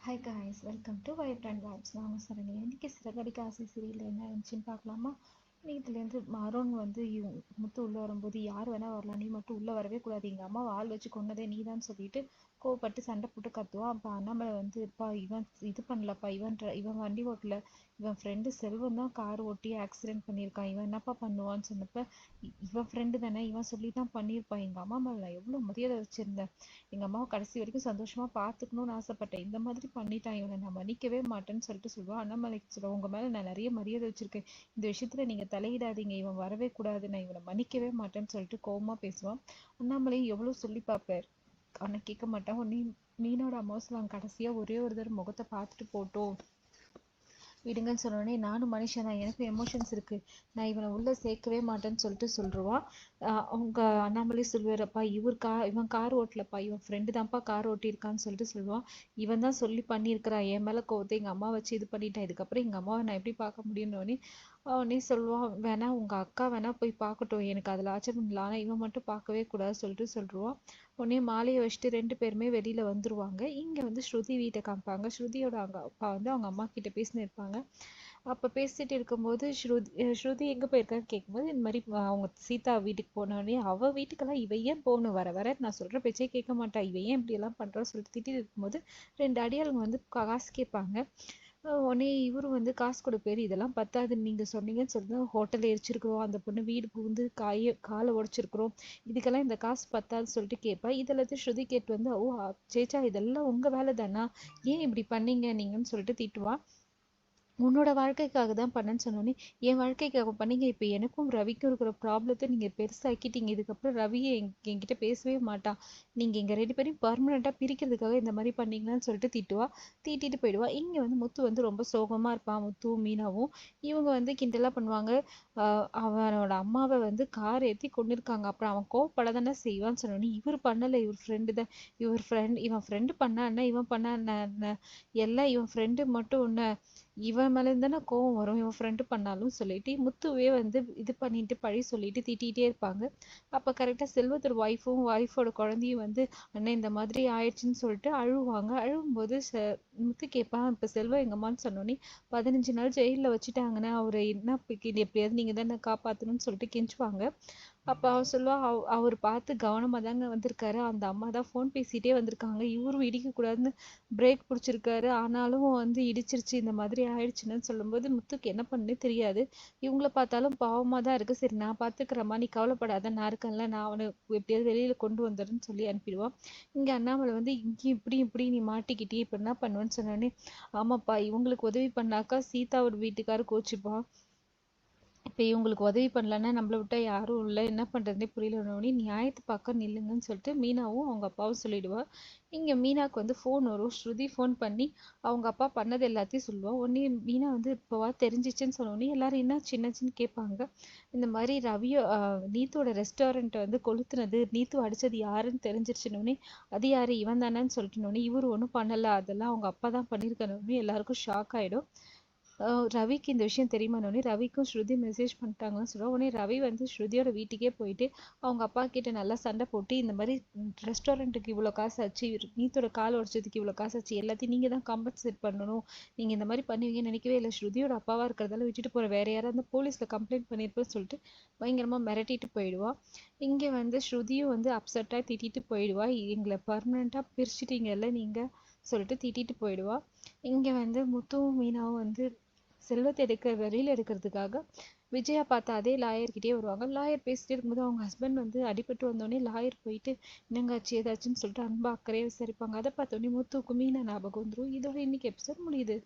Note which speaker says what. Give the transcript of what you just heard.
Speaker 1: Hi guys, welcome to Vibrant Vibes. நான் உங்கள் சரணி. இன்றைக்கி சிறகடிக்க ஆசை சீரியல் என்ன இருந்துச்சுன்னு பார்க்கலாமா? இதுலேருந்து அருண் வந்து முத்து உள்ளே வரும்போது யார் வேணால் வரலாம், நீ மட்டும் உள்ளே வரவே கூடாது, எங்கள் அம்மா ஆள் வச்சு கொன்னதே நீ தான் சொல்லிட்டு கோவப்பட்டு சண்டை போட்டு கத்துவான். அப்போ அண்ணாமலை வந்து இப்பா இவன் இது பண்ணலப்பா, இவன் வண்டி ஓட்டல, இவன் ஃப்ரெண்டு செல்வம் தான் கார் ஓட்டி ஆக்சிடென்ட் பண்ணியிருக்கான், இவன் என்னப்பா பண்ணுவான்னு சொன்னப்ப இவன் ஃப்ரெண்டு தானே, இவன் சொல்லி தான் பண்ணியிருப்பான். எங்கள் அம்மா மேலே நான் எவ்வளோ மரியாதை வச்சுருந்தேன், எங்கள் அம்மாவை கடைசி வரைக்கும் சந்தோஷமாக பார்த்துக்கணும்னு ஆசைப்பட்டேன், இந்த மாதிரி பண்ணிட்டான், இவனை நான் மன்னிக்கவே மாட்டேன்னு சொல்லிட்டு சொல்லுவான். அண்ணாமலைக்கு சொல்லுவான், உங்கள் மேலே நான் நிறைய மரியாதை வச்சுருக்கேன், இந்த விஷயத்தில் நீங்கள் தலையிடாதீங்க, இவன் வரவே கூடாது, நான் இவனை மன்னிக்கவே மாட்டேன்னு சொல்லிட்டு கோவமாக பேசுவான். அண்ணாமலையும் எவ்வளோ சொல்லி பார்ப்பார், ஆனால் கேட்க மாட்டான். உடனே மீனோட அம்மாவும் சொல்லுவாங்க, கடைசியாக ஒரே ஒரு தடவை முகத்தை பார்த்துட்டு போட்டோம் விடுங்கன்னு சொன்னோடனே, நானும் மனுஷன் தான், எனக்கும் எமோஷன்ஸ் இருக்குது, நான் இவனை உள்ளே சேர்க்கவே மாட்டேன்னு சொல்லிட்டு சொல்லிடுவான். அவங்க அண்ணாமலை சொல்லுவாரப்பா, இவன் கார் ஓட்டலப்பா, இவன் ஃப்ரெண்டு தான்ப்பா கார் ஓட்டியிருக்கான்னு சொல்லிட்டு சொல்லுவான். இவன் தான் சொல்லி பண்ணியிருக்கிறான், என் மேலே கோவத்தை எங்கள் அம்மா வச்சு இது பண்ணிட்டான், இதுக்கப்புறம் எங்கள் அம்மாவை நான் எப்படி பார்க்க முடியும்னு அவனே சொல்லுவான். வேணா உங்கள் அக்கா வேணா போய் பார்க்கட்டும், எனக்கு அதில் ஆச்சரியம் இல்லை, ஆனால் இவன் மட்டும் பார்க்கவே கூடாது சொல்லிட்டு சொல்லிடுவான். உடனே மாலையை வச்சுட்டு 2 பேருமே வெளியில் வந்துருவாங்க. இங்கே வந்து ஸ்ருதி வீட்டை காமிப்பாங்க. ஸ்ருதியோட அப்பா வந்து அவங்க அம்மா கிட்ட பேசினு இருப்பாங்க. அப்போ பேசிட்டு இருக்கும்போது ஸ்ருதி எங்கே போயிருக்கான்னு கேட்கும்போது, இந்த மாதிரி அவங்க சீதா வீட்டுக்கு போனோடனே, அவள் வீட்டுக்கெல்லாம் இவ ஏன் போகணும், வர வர நான் சொல்கிற பேச்சே கேட்க மாட்டா, இவ ஏன் இப்படியெல்லாம் பண்ணுறான்னு சொல்லிட்டு திட்டிட்டு இருக்கும்போது 2 அடியாளுங்க வந்து காசு கேட்பாங்க. உடனே இவரும் வந்து காசு கொடுப்பாரு. இதெல்லாம் பத்தாது, நீங்கள் சொன்னீங்கன்னு சொல்லி ஹோட்டல் எரிச்சிருக்கிறோம், அந்த பொண்ணு வீடு புகுந்து காலை உடைச்சிருக்கிறோம், இதுக்கெல்லாம் இந்த காசு பத்தாதுன்னு சொல்லிட்டு கேட்பா. இதில் ஸ்ருதி கேட்டு வந்து, ஓ சேச்சா இதெல்லாம் உங்கள் வேலை தானா, ஏன் இப்படி பண்ணீங்க நீங்கன்னு சொல்லிட்டு திட்டுவா. உன்னோட வாழ்க்கைக்காக தான் பண்ணேன்னு சொன்னோன்னே, என் வாழ்க்கைக்காக பண்ணீங்க, இப்போ எனக்கும் ரவிக்கும் இருக்கிற ப்ராப்ளத்தை நீங்கள் பெருசாக்கிட்டீங்க, இதுக்கப்புறம் ரவியை என்கிட்ட பேசவே மாட்டான், நீங்கள் எங்கள் 2 பேரையும் பர்மனெண்ட்டாக பிரிக்கிறதுக்காக இந்த மாதிரி பண்ணீங்களான்னு சொல்லிட்டு திட்டிட்டு போயிடுவா. இங்கே வந்து முத்து வந்து ரொம்ப சோகமாக இருப்பான். முத்துவும் மீனாவும் இவங்க வந்து கிண்டலாக பண்ணுவாங்க. அவனோட அம்மாவை வந்து கார் ஏற்றி கொண்டு இருக்காங்க, அப்புறம் அவன் கோவப்பட தானே செய்வான்னு சொன்னோன்னே, இவர் பண்ணலை, இவர் ஃப்ரெண்டு தான், இவன் ஃப்ரெண்டு பண்ணா என்ன, இவன் பண்ணா என்ன, எல்லாம் இவன் ஃப்ரெண்டு மட்டும் ஒன்று, இவன் மேலே தானே கோவம் வரும், இவன் ஃப்ரெண்டு பண்ணாலும் சொல்லிட்டு முத்துவே வந்து இது பண்ணிட்டு பழி சொல்லிட்டு திட்டிகிட்டே இருப்பாங்க. அப்போ கரெக்டாக செல்வத்தோட ஒய்ஃபோட குழந்தையும் வந்து, அண்ணன் இந்த மாதிரி ஆயிடுச்சுன்னு சொல்லிட்டு அழுவாங்க. அழுவும்போது முத்து கேட்பான், இப்போ செல்வம் எங்கம்மான்னு சொன்னோன்னே, 15 நாள் ஜெயிலில் வச்சுட்டாங்கன்னா அவரை என்ன எப்படியாவது நீங்கள் தானே காப்பாற்றணும்னு சொல்லிட்டு கெஞ்சுவாங்க. அப்போ அவர் சொல்லுவா, அவர் பார்த்து கவனமாக தாங்க வந்திருக்காரு, அந்த அம்மா தான் ஃபோன் பேசிகிட்டே வந்திருக்காங்க, இவரும் இடிக்கக்கூடாதுன்னு பிரேக் பிடிச்சிருக்காரு, ஆனாலும் வந்து இடிச்சிருச்சு, இந்த மாதிரி ஆயிடுச்சுன்னு சொல்லும்போது முத்துக்கு என்ன பண்ணே தெரியாது. இவங்கள பார்த்தாலும் பாவமாக தான் இருக்குது, சரி நான் பார்த்துக்கிறேம்மா, நீ கவலைப்படாத, நான் இருக்கேன்ல, நான் அவனை எப்படியாவது வெளியில் கொண்டு வந்துடுறேன்னு சொல்லி அனுப்பிடுவான். இங்கே அண்ணாமலை வந்து இங்கேயும் இப்படி நீ மாட்டிக்கிட்டே இப்போ என்ன பண்ணுவேன்னு சொன்னோடனே, ஆமாப்பா இவங்களுக்கு உதவி பண்ணாக்கா சீதாவோட வீட்டுக்காரர் கோச்சிப்பான், இப்போ இவங்களுக்கு உதவி பண்ணலன்னா நம்மளை விட்டா யாரும் இல்லை, என்ன பண்ணுறதுனே புரியலனோடனே நியாயத்தை பார்க்க நில்லுங்கன்னு சொல்லிட்டு மீனாவும் அவங்க அப்பாவும் சொல்லிடுவா. இங்கே மீனாவுக்கு வந்து ஃபோன் வரும். ஸ்ருதி ஃபோன் பண்ணி அவங்க அப்பா பண்ணது எல்லாத்தையும் சொல்லுவாள். உடனே மீனா வந்து இப்போவா தெரிஞ்சிச்சுன்னு சொன்னோடனே எல்லாரும் என்ன சின்னச்சின்னு கேட்பாங்க. இந்த மாதிரி நீத்தோட ரெஸ்டாரண்ட்டை வந்து கொளுத்துனது, நீத்து அடித்தது யாருன்னு தெரிஞ்சிருச்சுனோடனே, அது யார் இவன் தானேன்னு சொல்லிட்டுனோடனே, இவர் ஒன்றும் பண்ணலை, அதெல்லாம் அவங்க அப்பா தான் பண்ணியிருக்கணும்னு எல்லாருக்கும் ஷாக் ஆகிடும். ரவிக்கு இந்த விஷயம் தெரியுமானோடனே ரவிக்கும் ஸ்ருதி மெசேஜ் பண்ணிட்டாங்கன்னு சொல்லுவோம். உடனே ரவி வந்து ஸ்ருதியோட வீட்டுக்கே போயிட்டு அவங்க அப்பா கிட்ட நல்லா சண்டை போட்டு, இந்த மாதிரி ரெஸ்டாரண்ட்டுக்கு இவ்வளோ காசு ஆச்சு, நீத்தோட கால் உடச்சதுக்கு இவ்வளோ காசு ஆச்சு, எல்லாத்தையும் நீங்கள் தான் காம்பன்சேட் பண்ணணும், நீங்கள் இந்த மாதிரி பண்ணுவீங்கன்னு நினைக்கவே இல்லை, ஸ்ருதியோட அப்பாவாக இருக்கிறதால விட்டுட்டு போகிற, வேற யாராவது போலீஸில் கம்ப்ளைண்ட் பண்ணியிருப்பேன்னு சொல்லிட்டு பயங்கரமாக மிரட்டிட்டு போயிடுவா. இங்கே வந்து ஸ்ருதியும் வந்து அப்செட்டாக திட்டிட்டு போயிடுவா. எங்களை பர்மனெண்ட்டாக பிரிச்சுட்டீங்கல்ல நீங்கள் சொல்லிட்டு திட்டிட்டு போயிடுவா. இங்கே வந்து முத்துவும் மீனாவும் வந்து செல்வத்தை வெளியில் எடுக்கிறதுக்காக விஜயா பார்த்த அதே லாயர்கிட்டே வருவாங்க. லாயர் பேசிட்டே இருக்கும்போது அவங்க ஹஸ்பண்ட் வந்து அடிபட்டு வந்தோடனே லாயர் போயிட்டு என்னங்காச்சு ஏதாச்சுன்னு சொல்லிட்டு அன்பா அக்கறையாக விசாரிப்பாங்க. அதை பார்த்தோன்னே முத்துக்கு மீனா ஞாபகம் வந்துடும். இதோட இன்னைக்கு எபிசோட் முடியுது.